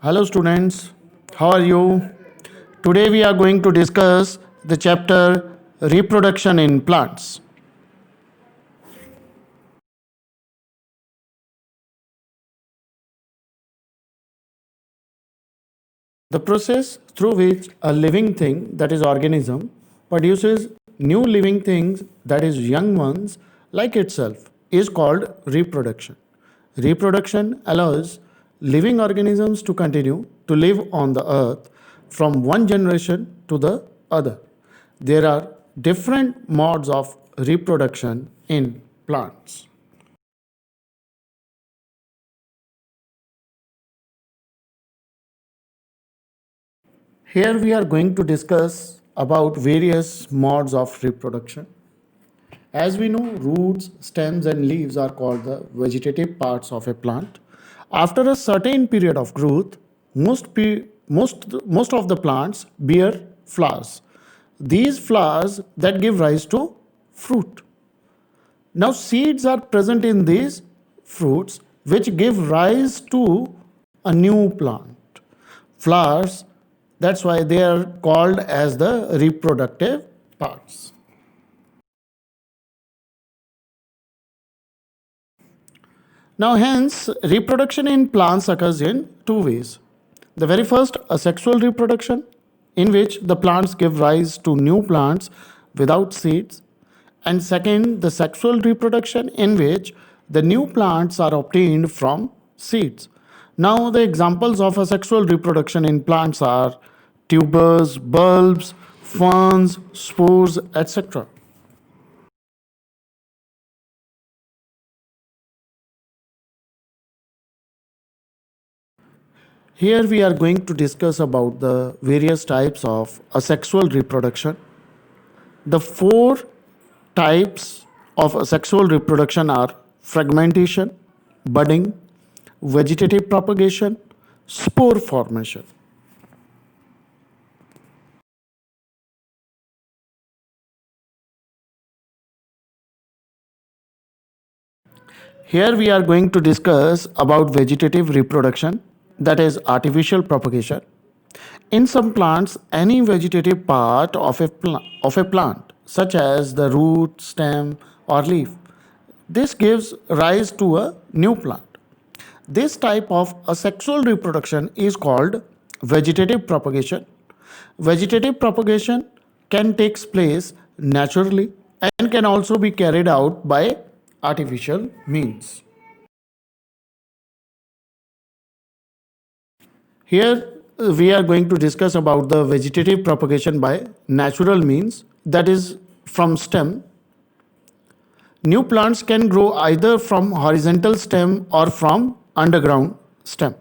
Hello, students. How are you? Today, we are going to discuss the chapter Reproduction in Plants. The process through which a living thing, that is, organism, produces new living things, that is, young ones, like itself, is called reproduction. Reproduction allows living organisms to continue to live on the earth from one generation to the other. There are different modes of reproduction in plants. Here we are going to discuss about various modes of reproduction. As we know, roots, stems, and leaves are called the vegetative parts of a plant. After a certain period of growth, most of the plants bear flowers. These flowers that give rise to fruit. Now, seeds are present in these fruits, which give rise to a new plant. Flowers, that's why they are called as the reproductive parts. Now, hence, reproduction in plants occurs in two ways. The very first, asexual reproduction, in which the plants give rise to new plants without seeds. And second, the sexual reproduction, in which the new plants are obtained from seeds. Now, the examples of asexual reproduction in plants are tubers, bulbs, ferns, spores, etc. Here we are going to discuss about the various types of asexual reproduction. The four types of asexual reproduction are fragmentation, budding, vegetative propagation, spore formation. Here we are going to discuss about vegetative reproduction, that is artificial propagation. In some plants, any vegetative part of a plant, such as the root, stem, or leaf, this gives rise to a new plant. This type of asexual reproduction is called vegetative propagation. Vegetative propagation can take place naturally and can also be carried out by artificial means. Here we are going to discuss about the vegetative propagation by natural means, that is from stem. New plants can grow either from horizontal stem or from underground stem.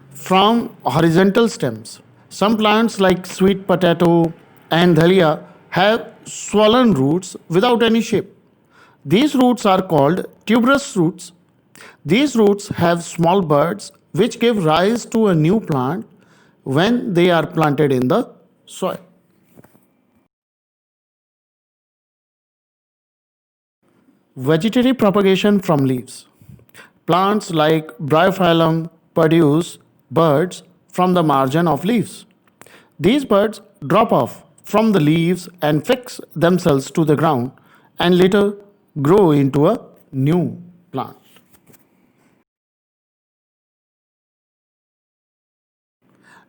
From horizontal stems, some plants like sweet potato and dahlia have swollen roots without any shape. These roots are called tuberous roots. These roots have small buds which give rise to a new plant when they are planted in the soil. Vegetative propagation from leaves. Plants like Bryophyllum produce buds from the margin of leaves. These buds drop off from the leaves and fix themselves to the ground and later grow into a new plant.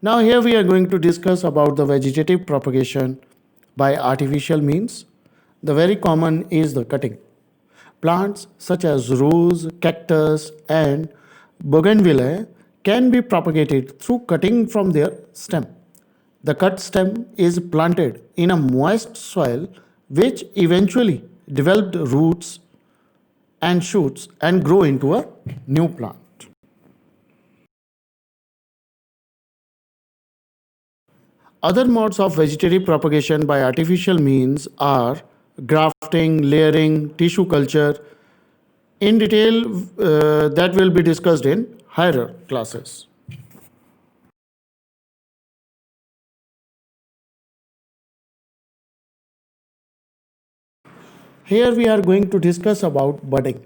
Now here we are going to discuss about the vegetative propagation by artificial means. The very common is the cutting. Plants such as rose, cactus, and bougainvillea can be propagated through cutting from their stem. The cut stem is planted in a moist soil, which eventually developed roots and shoots and grow into a new plant. Other modes of vegetative propagation by artificial means are grafting, layering, tissue culture. In detail, that will be discussed in higher classes. Here we are going to discuss about budding.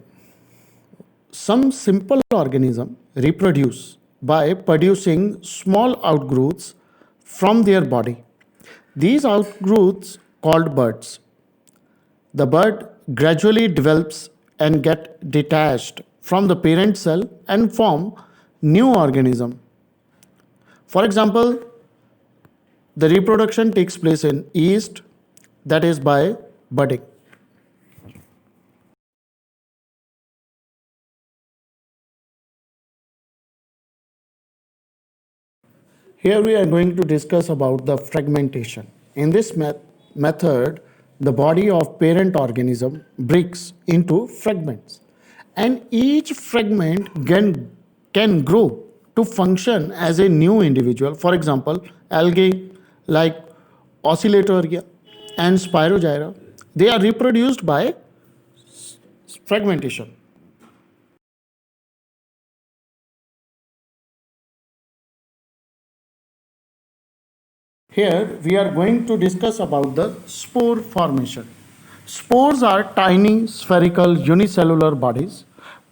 some simple organisms reproduce by producing small outgrowths from their body. These outgrowths called buds. The bud gradually develops and get detached from the parent cell and form new organism. For example, the reproduction takes place in yeast, that is by budding. Here we are going to discuss about the fragmentation. In this method, the body of parent organism breaks into fragments, and each fragment can grow to function as a new individual. For example, algae like Oscillatoria and Spirogyra, they are reproduced by fragmentation. Here we are going to discuss about the spore formation. Spores are tiny spherical unicellular bodies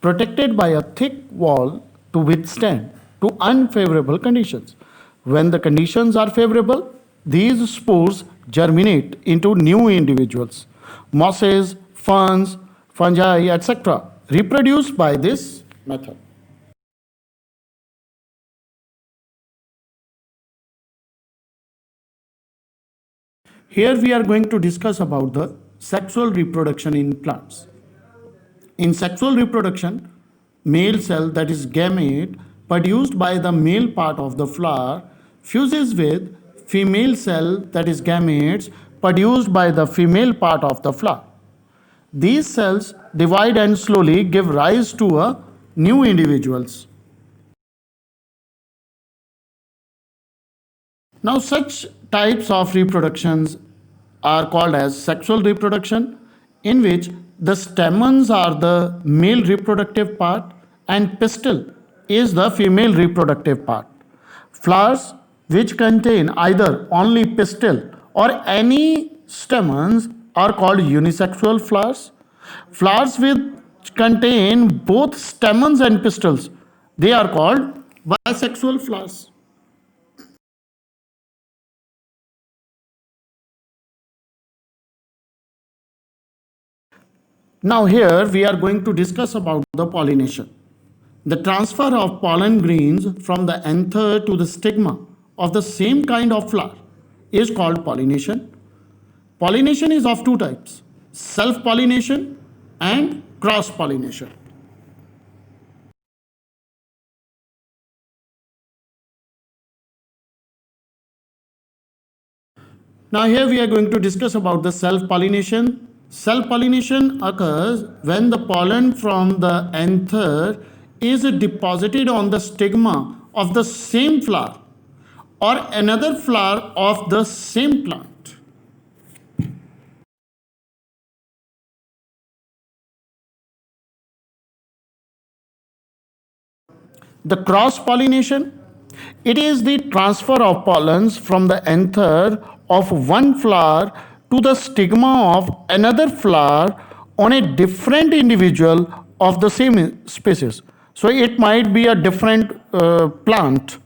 protected by a thick wall to withstand to unfavorable conditions. When the conditions are favorable, these spores germinate into new individuals. Mosses, ferns, fungi, etc. reproduce by this method. Here we are going to discuss about the sexual reproduction in plants. In sexual reproduction, male cell, that is gamete, produced by the male part of the flower fuses with female cell, that is gametes, produced by the female part of the flower. These cells divide and slowly give rise to a new individuals. Now, such types of reproductions are called as sexual reproduction, in which the stamens are the male reproductive part and pistil is the female reproductive part. Flowers which contain either only pistil or any stamens are called unisexual flowers. Flowers which contain both stamens and pistils, they are called bisexual flowers. Now here we are going to discuss about the pollination. The transfer of pollen grains from the anther to the stigma of the same kind of flower is called pollination. Pollination is of two types: self pollination and cross pollination. Now here we are going to discuss about the self pollination. Self pollination occurs when the pollen from the anther is deposited on the stigma of the same flower or another flower of the same plant. The cross pollination, it is the transfer of pollens from the anther of one flower to the stigma of another flower on a different individual of the same species. So it might be a different plant.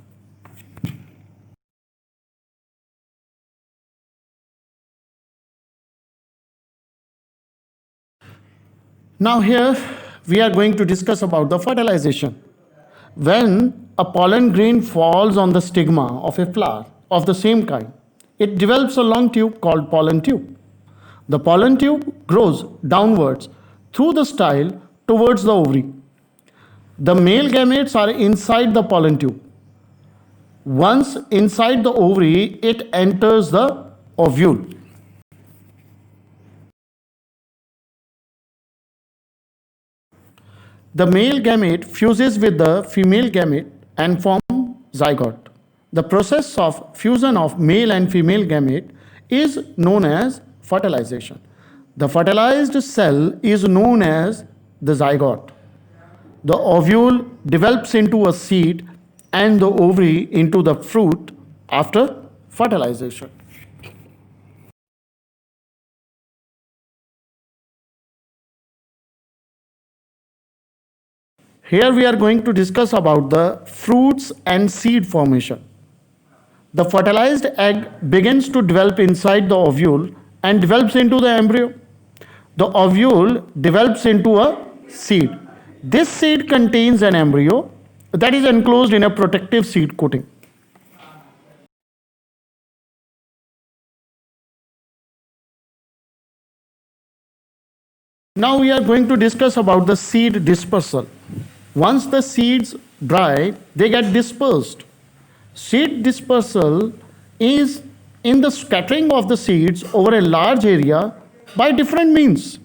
Now here we are going to discuss about the fertilization. When a pollen grain falls on the stigma of a flower of the same kind, it develops a long tube called pollen tube. The pollen tube grows downwards through the style towards the ovary. The male gametes are inside the pollen tube. Once inside the ovary, it enters the ovule. The male gamete fuses with the female gamete and form zygote. The process of fusion of male and female gamete is known as fertilization. The fertilized cell is known as the zygote. The ovule develops into a seed and the ovary into the fruit after fertilization. Here we are going to discuss about the fruits and seed formation. The fertilized egg begins to develop inside the ovule and develops into the embryo. The ovule develops into a seed. This seed contains an embryo that is enclosed in a protective seed coating. Now we are going to discuss about the seed dispersal. Once the seeds dry, they get dispersed. Seed dispersal is in the scattering of the seeds over a large area by different means.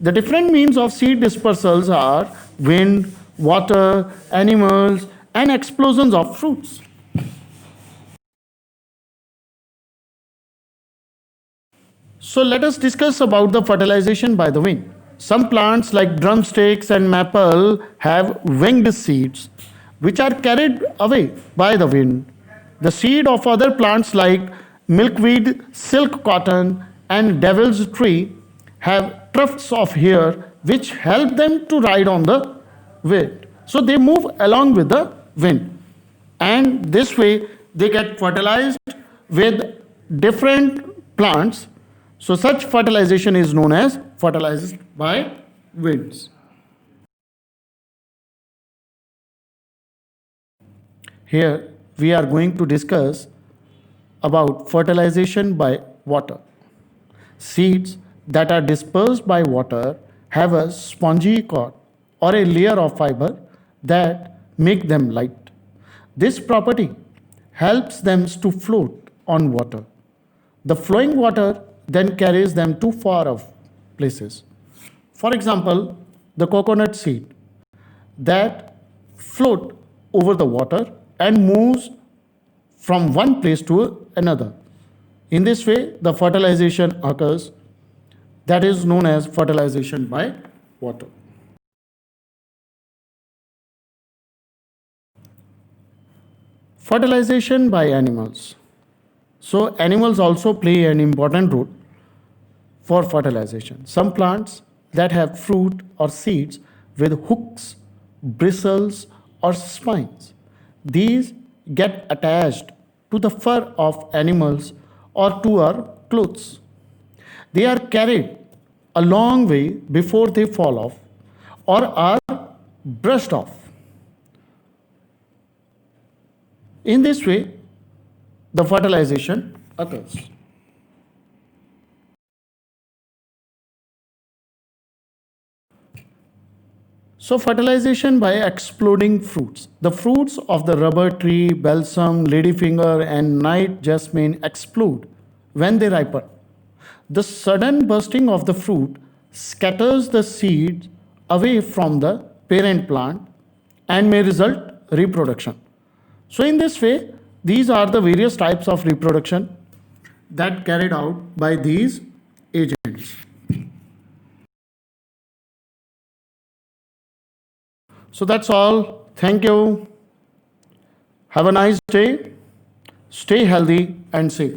The different means of seed dispersals are wind, water, animals, and explosions of fruits. So let us discuss about the fertilization by the wind. Some plants like drumsticks and maple have winged seeds which are carried away by the wind. The seed of other plants like milkweed, silk cotton, and devil's tree have tufts of hair which help them to ride on the wind. So they move along with the wind. And this way they get fertilized with different plants. So such fertilization is known as fertilized by winds. Here we are going to discuss about fertilization by water. Seeds that are dispersed by water have a spongy core or a layer of fiber that make them light. This property helps them to float on water. The flowing water then carries them to far off places. For example, the coconut seed that float over the water and moves from one place to another. In this way, the fertilization occurs that is known as fertilization by water. Fertilization by animals. So, animals also play an important role for fertilization. Some plants that have fruit or seeds with hooks, bristles, or spines. These get attached to the fur of animals or to our clothes. They are carried a long way before they fall off or are brushed off. In this way, the fertilization occurs. So, fertilization by exploding fruits. The fruits of the rubber tree, balsam, ladyfinger, and night jasmine explode when they ripen. The sudden bursting of the fruit scatters the seeds away from the parent plant and may result reproduction. So, in this way, these are the various types of reproduction that carried out by these agents. So that's all. Thank you. Have a nice day. Stay healthy and safe.